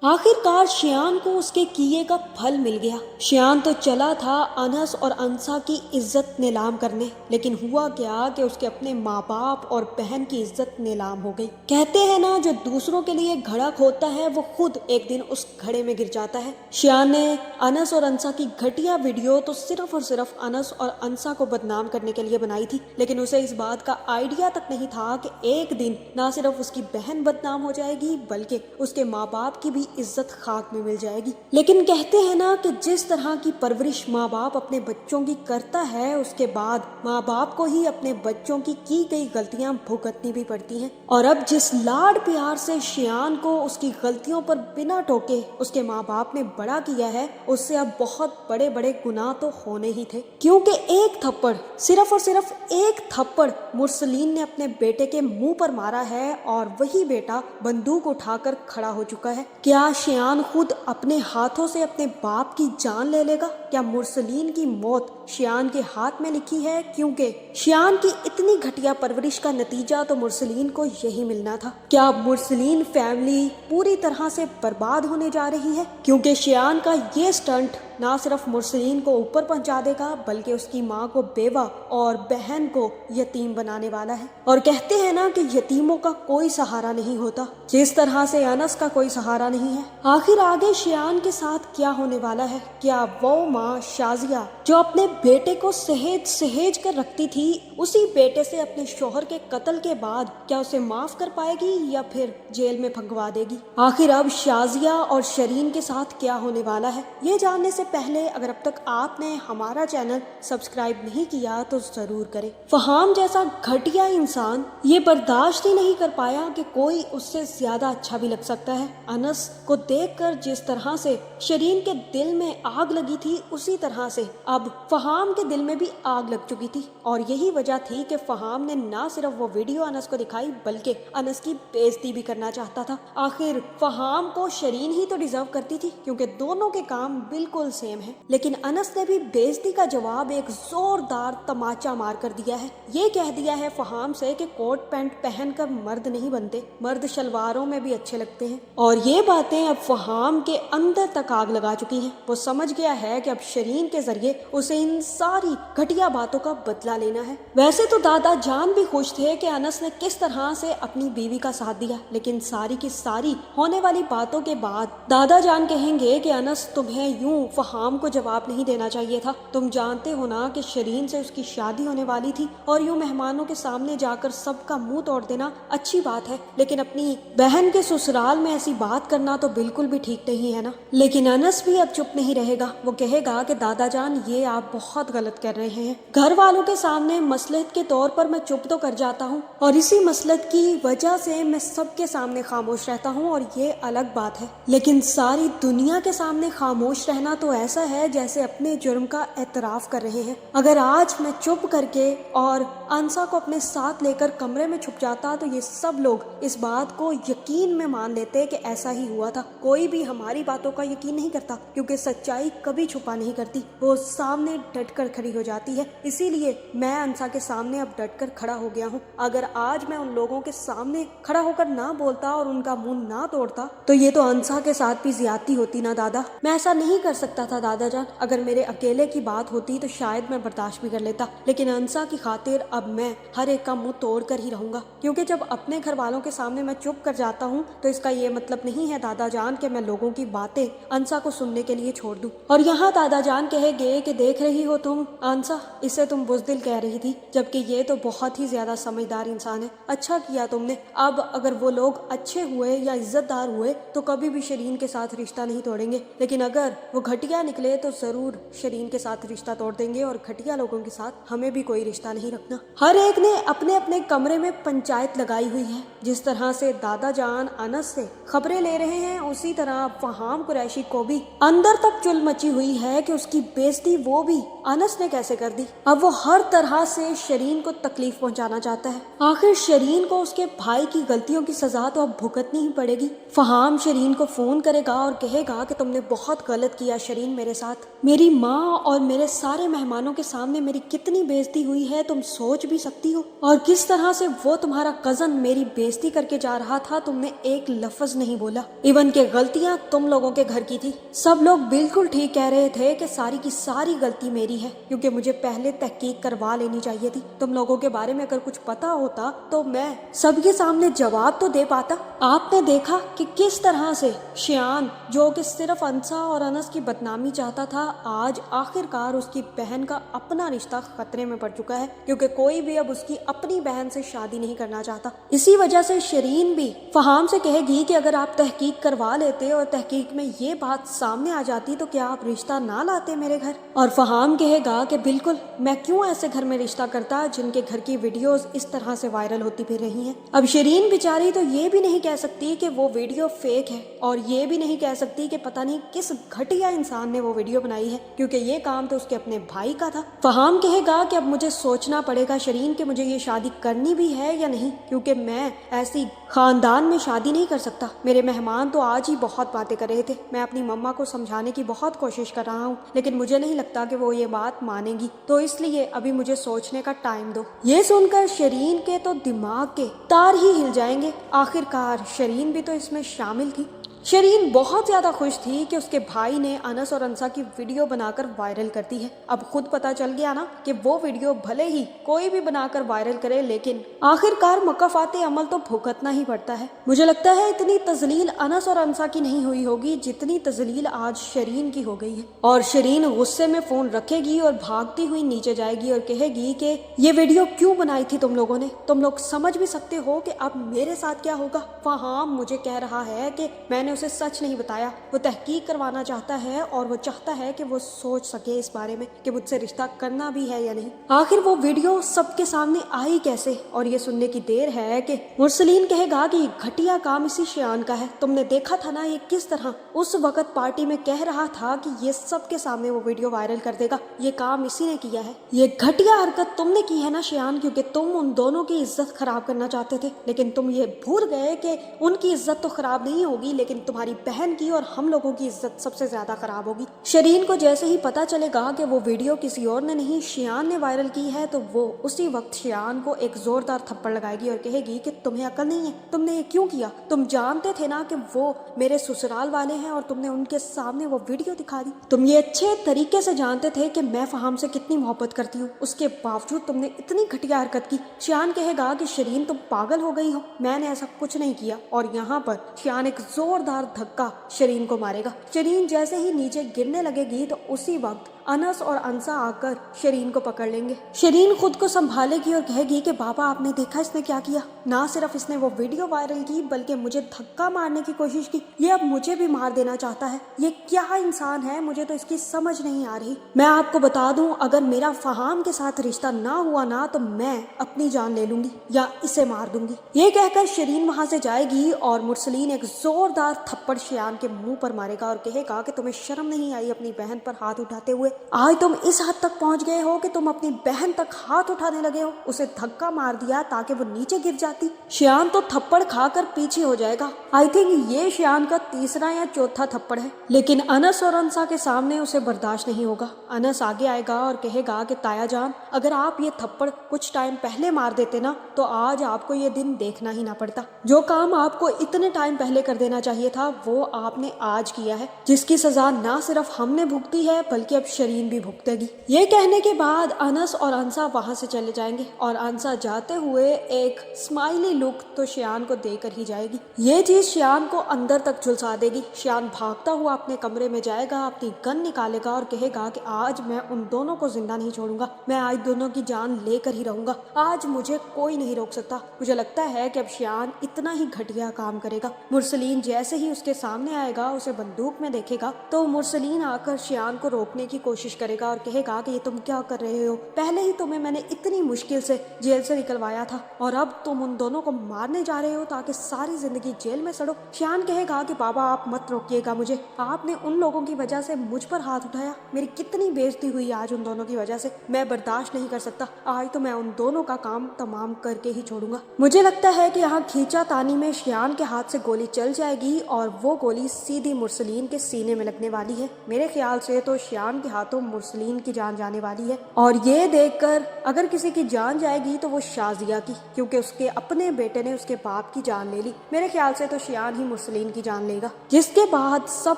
आखिरकार शियान को उसके किए का फल मिल गया। शियान तो चला था अनस और अंसा की इज्जत नीलाम करने, लेकिन हुआ क्या कि उसके अपने माँ बाप और बहन की इज्जत नीलाम हो गई। कहते हैं ना, जो दूसरों के लिए घड़ा खोदता है वो खुद एक दिन उस घड़े में गिर जाता है। शियान ने अनस और अंसा की घटिया वीडियो तो सिर्फ और सिर्फ अनस और अंसा को बदनाम करने के लिए बनाई थी, लेकिन उसे इस बात का आइडिया तक नहीं था कि एक दिन ना सिर्फ उसकी बहन बदनाम हो जाएगी बल्कि उसके माँ बाप की भी इज्जत खाक में मिल जाएगी। लेकिन कहते हैं ना कि जिस तरह की परवरिश माँ बाप अपने बच्चों की करता है, उसके बाद माँ बाप को ही अपने बच्चों की गई गलतियां भुगतनी भी पड़ती हैं। और अब जिस लाड प्यार से शियान को उसकी गलतियों पर बिना टोके उसके माँ बाप ने बड़ा किया है, उससे अब बहुत बड़े बड़े गुनाह तो होने ही थे। क्योंकि एक थप्पड़, सिर्फ और सिर्फ एक थप्पड़ मुरसलीन ने अपने बेटे के मुंह पर मारा है और वही बेटा बंदूक उठाकर खड़ा हो चुका है। क्या शियान खुद अपने हाथों से अपने बाप की जान ले लेगा? क्या मुरसलीन की मौत शियान के हाथ में लिखी है? क्योंकि शियान की इतनी घटिया परवरिश का नतीजा तो मुरसलीन को यही मिलना था। क्या मुरसलीन फैमिली पूरी तरह से बर्बाद होने जा रही है? क्योंकि शियान का ये स्टंट ना सिर्फ मुरसलीन को ऊपर पहुंचा देगा बल्कि उसकी माँ को बेवा और बहन को यतीम बनाने वाला है। और कहते हैं ना कि यतीमों का कोई सहारा नहीं होता, जिस तरह से अनस का कोई सहारा नहीं है। आखिर आगे शियान के साथ क्या होने वाला है? क्या वो माँ शाजिया जो अपने बेटे को सहेज सहेज कर रखती थी, उसी बेटे से अपने शोहर के कत्ल के बाद क्या उसे माफ कर पाएगी या फिर जेल में फंकवा देगी? आखिर अब शाजिया और शरीन के साथ क्या होने वाला है, ये जानने से पहले अगर अब तक आपने हमारा चैनल सब्सक्राइब नहीं किया तो जरूर करें। फहाम जैसा घटिया इंसान ये बर्दाश्त ही नहीं कर पाया कि कोई उससे ज्यादा अच्छा भी लग सकता है। अनस को देखकर जिस तरह से शरीन के दिल में आग लगी थी, उसी तरह से अब फहाम के दिल में भी आग लग चुकी थी। और यही वजह थी कि फहाम ने ना सिर्फ वो वीडियो अनस को दिखाई बल्कि अनस की बेइज्जती भी करना चाहता था। आखिर फहाम को शरीन ही तो डिजर्व करती थी, क्योंकि दोनों के काम बिल्कुल सेम है। लेकिन अनस ने भी बेइज्जती का जवाब एक जोरदार तमाचा मार कर दिया है। ये कह दिया है फहाम से कि कोट पैंट पहनकर मर्द नहीं बनते, मर्द शलवारों में भी अच्छे लगते हैं। और ये बातें अब फहाम के अंदर तक आग लगा चुकी हैं। वो समझ गया है कि अब शरीन के जरिए उसे इन सारी घटिया बातों का बदला लेना है। वैसे तो दादा जान भी खुश थे कि अनस ने किस तरह से अपनी बीवी का साथ दिया, लेकिन सारी की सारी होने वाली बातों के बाद दादा जान कहेंगे कि अनस, तुम्हें यूं फहाम को जवाब नहीं देना चाहिए था। तुम जानते हो ना कि शरीन से उसकी शादी होने वाली थी, और यूं मेहमानों के सामने जाकर सबका मुंह तोड़ देना अच्छी बात है, लेकिन अपनी बहन के ससुराल में ऐसी बात करना तो बिल्कुल भी ठीक नहीं है ना। लेकिन अनस भी अब चुप नहीं रहेगा। वो कहेगा कि दादा जान, ये आप बहुत गलत कर रहे हैं। घर वालों के सामने मसलहत के तौर पर मैं चुप तो कर जाता हूँ, और इसी मसलहत की वजह से मैं सबके सामने खामोश रहता हूँ, और ये अलग बात है। लेकिन सारी दुनिया के सामने खामोश रहना तो ऐसा है जैसे अपने जुर्म का एतराफ कर रहे हैं। अगर आज मैं चुप करके और अंसा को अपने साथ लेकर कमरे में छुप जाता तो ये सब लोग इस बात को यकीन में मान लेते कि ऐसा ही हुआ था। कोई भी हमारी बातों का यकीन नहीं करता, क्योंकि सच्चाई कभी छुपा नहीं करती, वो सामने डटकर खड़ी हो जाती है। इसीलिए मैं अंसा के सामने अब डटकर खड़ा हो गया हूँ। अगर आज मैं उन लोगों के सामने खड़ा होकर ना बोलता और उनका मुंह ना तोड़ता तो ये तो अंसा के साथ भी ज्यादती होती ना दादा। मैं ऐसा नहीं कर सकता था दादा जान। अगर मेरे अकेले की बात होती तो शायद मैं बर्दाश्त भी कर लेता, लेकिन अंसा की खातिर अब मैं हर एक का मुंह तोड़ कर ही रहूंगा। क्योंकि जब अपने घर वालों के सामने मैं चुप कर जाता हूँ तो इसका ये मतलब नहीं है दादा जान कि मैं लोगों की बातें अंसा को सुनने के लिए छोड़ दूं। और यहाँ दादा जान कहेंगे कि देख रही हो तुम अंसा, इसे तुम बुज़दिल कह रही थी, जबकि ये तो बहुत ही ज्यादा समझदार इंसान है। अच्छा किया तुमने। अब अगर वो लोग अच्छे हुए या इज्जतदार हुए तो कभी भी शरीन के साथ रिश्ता नहीं तोड़ेंगे, लेकिन अगर वो घटिया निकले तो जरूर शरीन के साथ रिश्ता तोड़ देंगे, और घटिया लोगों के साथ हमें भी कोई रिश्ता नहीं रखना। हर एक ने अपने अपने कमरे में पंचायत लगाई हुई है। जिस तरह से दादा जान अनस से खबरें ले रहे हैं, उसी तरह फहाम कुरैशी को भी अंदर तक चुल मची हुई है कि उसकी बेइज्जती वो भी انس نے کیسے کر دی؟ اب وہ ہر طرح سے شرین کو تکلیف پہنچانا چاہتا ہے۔ آخر شرین کو اس کے بھائی کی غلطیوں کی سزا تو اب بھگتنی ہی پڑے گی۔ فہام شرین کو فون کرے گا اور کہے گا کہ تم نے بہت غلط کیا شرین میرے ساتھ، میری ماں اور میرے سارے مہمانوں کے سامنے میری کتنی بےعزتی ہوئی ہے تم سوچ بھی سکتی ہو، اور کس طرح سے وہ تمہارا کزن میری بےعزتی کر کے جا رہا تھا، تم نے ایک لفظ نہیں بولا، ایون کہ غلطیاں تم لوگوں کے گھر کی تھی۔ سب لوگ بالکل ٹھیک کہہ رہے تھے کہ ساری کی ساری غلطی میری ہے، کیونکہ مجھے پہلے تحقیق کروا لینی چاہیے تھی۔ تم لوگوں کے بارے میں اگر کچھ پتا ہوتا تو میں سب کے سامنے جواب تو دے پاتا۔ آپ نے دیکھا کہ کس طرح سے شیان، جو کہ صرف انسا اور انس کی بدنامی چاہتا تھا، آج آخر کار اس کی بہن کا اپنا رشتہ خطرے میں پڑ چکا ہے، کیونکہ کوئی بھی اب اس کی اپنی بہن سے شادی نہیں کرنا چاہتا۔ اسی وجہ سے شرین بھی فہام سے کہے گی کہ اگر آپ تحقیق کروا لیتے اور تحقیق میں یہ بات سامنے آ جاتی تو کیا آپ رشتہ نہ لاتے میرے گھر؟ اور فہام کہے گا کہ بالکل، میں کیوں ایسے گھر میں رشتہ کرتا جن کے گھر کی ویڈیوز اس طرح سے وائرل ہوتی پھر رہی ہیں۔ اب شرین بیچاری تو یہ بھی نہیں کہہ سکتی کہ وہ ویڈیو فیک ہے، اور یہ بھی نہیں کہہ سکتی کہ پتہ نہیں کس گھٹیا انسان نے وہ ویڈیو بنائی ہے، کیونکہ یہ کام تو اس کے اپنے بھائی کا تھا۔ فہام کہے گا کہ اب مجھے سوچنا پڑے گا شرین کہ مجھے یہ شادی کرنی بھی ہے یا نہیں، کیونکہ میں ایسی خاندان میں شادی نہیں کر سکتا۔ میرے مہمان تو آج ہی بہت باتیں کر رہے تھے، میں اپنی مما کو سمجھانے کی بہت کوشش کر رہا ہوں، لیکن مجھے نہیں لگتا کہ وہ یہ بات مانے گی، تو اس لیے ابھی مجھے سوچنے کا ٹائم دو۔ یہ سن کر شرین کے تو دماغ کے تار ہی ہل جائیں گے، آخر کار شرین بھی تو اس میں شامل تھی۔ شرین بہت زیادہ خوش تھی کہ اس کے بھائی نے انس اور انسا کی ویڈیو بنا کر وائرل کر دی ہے۔ اب خود پتا چل گیا نا کہ وہ ویڈیو بھلے ہی کوئی بھی بنا کر وائرل کرے، لیکن آخر کار مکافات عمل تو بھگتنا ہی پڑتا ہے۔ مجھے لگتا ہے اتنی تذلیل انس اور انسا کی نہیں ہوئی ہوگی جتنی تذلیل آج شرین کی ہو گئی ہے، اور شرین غصے میں فون رکھے گی اور بھاگتی ہوئی نیچے جائے گی اور کہے گی کہ یہ ویڈیو کیوں بنائی تھی تم لوگوں نے؟ تم لوگ سمجھ بھی سکتے ہو کہ اب میرے ساتھ کیا ہوگا؟ فہام مجھے کہہ رہا ہے کہ میں نے اسے سچ نہیں بتایا، وہ تحقیق کروانا چاہتا ہے اور وہ چاہتا ہے کہ وہ سوچ سکے اس بارے میں کہ مجھ سے رشتہ کرنا بھی ہے یا نہیں۔ آخر وہ ویڈیو سب کے سامنے آئی کیسے؟ اور یہ سننے کی دیر ہے کہ مرسلین کہے گا کہ یہ گھٹیا کام اسی شیان کا ہے، تم نے دیکھا تھا نا یہ کس طرح اس وقت پارٹی میں کہہ رہا تھا کہ یہ سب کے سامنے وہ ویڈیو وائرل کر دے گا، یہ کام اسی نے کیا ہے، یہ گھٹیا حرکت تم نے کی ہے نا شیان، کیونکہ تم ان دونوں کی عزت خراب کرنا چاہتے تھے، لیکن تم یہ بھول گئے کہ ان کی عزت تو خراب نہیں ہوگی، لیکن تمہاری بہن کی اور ہم لوگوں کی عزت سب سے زیادہ خراب ہوگی۔ شرین کو جیسے ہی پتا چلے گا کہ وہ ویڈیو کسی اور نے نہیں شیان نے وائرل کی ہے، تو وہ اسی وقت شیان کو ایک زوردار تھپڑ لگائے گی اور کہے گی کہ تمہیں عقل نہیں ہے، تم نے یہ کیوں کیا؟ تم جانتے تھے نا کہ وہ میرے سسرال والے ہیں اور تم نے ان کے سامنے وہ ویڈیو دکھا دی۔ تم یہ اچھے طریقے سے جانتے تھے کہ میں فہام سے کتنی محبت کرتی ہوں، اس کے باوجود تم نے اتنی گھٹیا حرکت کی۔ شیان کہے گا کہ شرین تم پاگل ہو گئی ہو، میں نے ایسا کچھ نہیں کیا، اور یہاں پر شیان ایک زوردار دھکا شرین کو مارے گا۔ شرین جیسے ہی نیچے گرنے لگے گی تو اسی وقت انس اور انسا آ کر شرین کو پکڑ لیں گے۔ شرین خود کو سنبھالے گی اور کہے گی کہ بابا آپ نے دیکھا اس نے کیا کیا؟ نہ صرف اس نے وہ ویڈیو وائرل کی بلکہ مجھے دھکا مارنے کی کوشش کی، یہ اب مجھے بھی مار دینا چاہتا ہے، یہ کیا انسان ہے؟ مجھے تو اس کی سمجھ نہیں آ رہی۔ میں آپ کو بتا دوں، اگر میرا فہام کے ساتھ رشتہ نہ ہوا نا تو میں اپنی جان لے لوں گی یا اسے مار دوں گی۔ یہ کہہ کر شرین وہاں سے جائے گی اور مرسلین ایک زوردار تھپڑ شیان کے منہ پر مارے گا اور کہے گا کہ تمہیں شرم نہیں آئی اپنی بہن پر ہاتھ اٹھاتے ہوئے؟ آج تم اس حد تک پہنچ گئے ہو کہ تم اپنی بہن تک ہاتھ اٹھانے لگے ہو، اسے دھکا مار دیا تاکہ وہ نیچے گر جاتی۔ شیان تو تھپڑ کھا کر پیچھے ہو جائے گا، آئی تھنک یہ شیان کا تیسرا یا چوتھا تھپڑ ہے، لیکن انس اور انسا کے سامنے اسے برداشت نہیں ہوگا۔ انس آگے آئے گا اور کہے گا کہ تایا جان، اگر آپ یہ تھپڑ کچھ ٹائم پہلے مار دیتے نا تو آج آپ کو یہ دن دیکھنا ہی نہ پڑتا۔ جو کام آپ کو اتنے ٹائم پہلے کر دینا چاہیے تھا وہ آپ نے آج کیا ہے، جس کی سزا نہ صرف ہم نے بھگتی ہے بلکہ اب شرین بھی بھگتے گی۔ یہ کہنے کے بعد انس اور انسا وہاں سے چلے جائیں گے، اور انسا جاتے ہوئے ایک اسمائلی لک تو شیان کو دے کر ہی جائے گی۔ یہ چیز شیان کو اندر تک جھلسا دے گی۔ شیان بھاگتا ہوا اپنے کمرے میں جائے گا، اپنی گن نکالے گا اور کہے گا کہ آج میں ان دونوں کو زندہ نہیں چھوڑوں گا، میں آج دونوں کی جان لے کر ہی رہوں گا، آج مجھے کوئی نہیں روک سکتا۔ مجھے لگتا ہے کہ اب شیان اتنا ہی گھٹیا کام کرے گا۔ مرسلین جیسے ہی اس کے سامنے آئے گا، اسے بندوق میں دیکھے گا تو مرسلین آ کر شیان کو روکنے کی कोशिश करेगा और कहेगा कि ये तुम क्या कर रहे हो, पहले ही तुम्हें मैंने इतनी मुश्किल से जेल से निकलवाया था और अब तुम उन दोनों को मारने जा रहे हो ताकि सारी जिंदगी जेल में सड़ो। शियान कहेगा कि बाबा आप मत रोकिएगा मुझे, आपने उन लोगों की वजह से मुझ पर हाथ उठाया, मेरी कितनी बेइज्जती हुई आज उन दोनों की वजह से, मैं बर्दाश्त नहीं कर सकता, आज तो मैं उन दोनों का काम तमाम करके ही छोड़ूंगा। मुझे लगता है कि यहाँ खींचातानी में शियान के हाथ से गोली चल जाएगी और वो गोली सीधी मुरसलीन के सीने में लगने वाली है। मेरे ख्याल से तो शियान के हाथों मुरसलीन की जान जाने वाली है और ये देखकर अगर किसी की जान जाएगी तो वो शाजिया की, क्योंकि उसके अपने बेटे ने उसके बाप की जान ले ली। मेरे ख्याल से तो शियान ही मुरसलीन की जान लेगा, जिसके बाद सब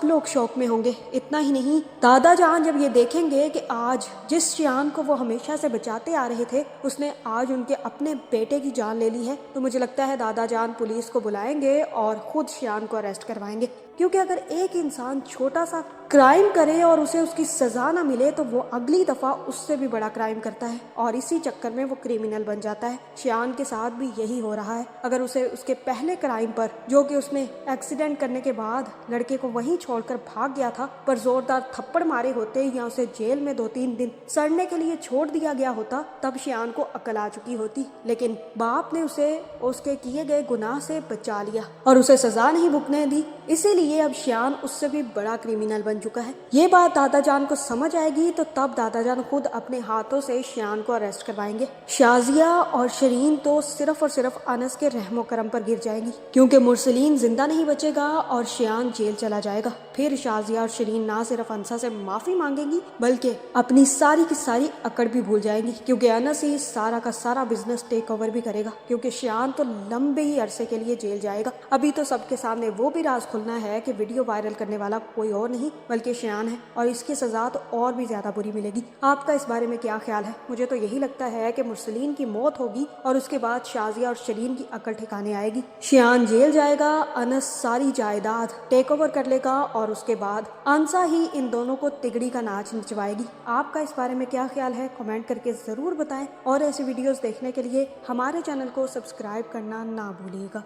लोग शौक में होंगे। इतना ही नहीं, दादा जान जब ये देखेंगे कि आज जिस शियान को वो हमेशा से बचाते आ रहे थे उसने आज उनके अपने बेटे की जान ले ली है, तो मुझे लगता है दादा जान पुलिस को बुलाएंगे और खुद शियान को अरेस्ट करवाएंगे। क्योंकि अगर एक इंसान छोटा सा क्राइम करे और उसे उसकी सजा ना मिले तो वो अगली दफा उससे भी बड़ा क्राइम करता है और इसी चक्कर में वो क्रिमिनल बन जाता है। शियान के साथ भी यही हो रहा है। अगर उसे उसके पहले क्राइम पर, जो कि उसने एक्सीडेंट करने के बाद लड़के को वहीं छोड़कर भाग गया था, पर जोरदार थप्पड़ मारे होते या उसे जेल में 2-3 दिन सड़ने के लिए छोड़ दिया गया होता, तब शियान को अकल आ चुकी होती। लेकिन बाप ने उसे उसके किए गए गुनाह से बचा लिया और उसे सजा नहीं भुगतने दी, इसीलिए अब शियान उससे भी बड़ा क्रिमिनल बन चुका है। ये बात दादा जान को समझ आएगी तो तब दादा जान खुद अपने हाथों से शियान को अरेस्ट करवाएंगे। शाजिया और शरीन तो सिर्फ और सिर्फ अनस के रहमो करम पर गिर जाएगी, क्योंकि मुरसलीन जिंदा नहीं बचेगा और शियान जेल चला जाएगा। फिर शाजिया और शरीन ना सिर्फ अनसा से माफी मांगेंगी बल्कि अपनी सारी की सारी अकड़ भी भूल जाएंगी, क्योंकि अनस ही सारा का सारा बिजनेस टेक ओवर भी करेगा, क्योंकि शियान तो लंबे ही अरसे के लिए जेल जाएगा। अभी तो सबके सामने वो भी राज खुलना है कि वीडियो वायरल करने वाला कोई और नहीं बल्कि शियान है और इसकी सजा तो और भी ज्यादा बुरी मिलेगी। आपका इस बारे में क्या ख्याल है? मुझे तो यही लगता है कि मुरसलीन की मौत होगी और उसके बाद शाजिया और शरीन की अकड़ ठिकाने आएगी। शियान जेल जाएगा, अनस सारी जायदाद टेक ओवर कर लेगा और उसके बाद अंसा ही इन दोनों को तिगड़ी का नाच नचवाएगी। आपका इस बारे में क्या ख्याल है? कमेंट करके जरूर बताएं और ऐसे वीडियोस देखने के लिए हमारे चैनल को सब्सक्राइब करना ना भूलिएगा।